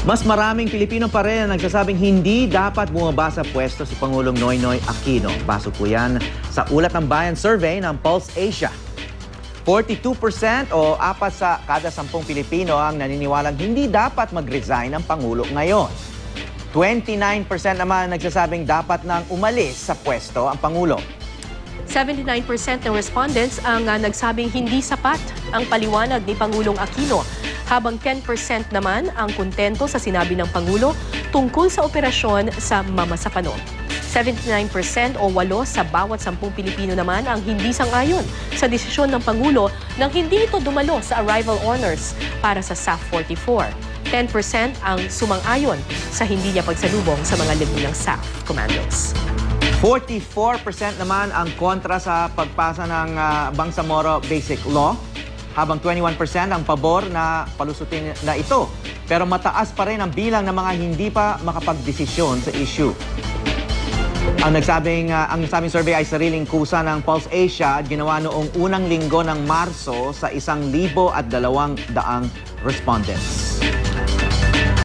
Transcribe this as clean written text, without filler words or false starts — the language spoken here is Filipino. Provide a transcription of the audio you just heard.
Mas maraming Pilipino pa rin ang nagsasabing hindi dapat bumaba sa pwesto si Pangulong Noynoy Aquino. Pasok po yan sa Ulat ng Bayan survey ng Pulse Asia. 42% o 4 sa kada 10 Pilipino ang naniniwalang hindi dapat mag-resign ang Pangulo ngayon. 29% naman nagsasabing dapat nang umalis sa pwesto ang Pangulo. 79% ng respondents ang nagsabing hindi sapat ang paliwanag ni Pangulong Aquino, habang 10% naman ang kontento sa sinabi ng Pangulo tungkol sa operasyon sa Mama Sapano. 79% o 8 sa bawat 10 Pilipino naman ang hindi sang-ayon sa desisyon ng Pangulo nang hindi ito dumalo sa arrival honors para sa SAF 44. 10% ang sumang-ayon sa hindi niya pagsalubong sa mga libu ng SAF commandos. 44% naman ang kontra sa pagpasa ng Bangsamoro Basic Law, habang 21% ang pabor na palusutin na ito. Pero mataas pa rin ang bilang ng mga hindi pa makapagdesisyon sa issue. Ang nagsabing survey ay sariling kusa ng Pulse Asia at ginawa noong unang linggo ng Marso sa 1,200 respondents.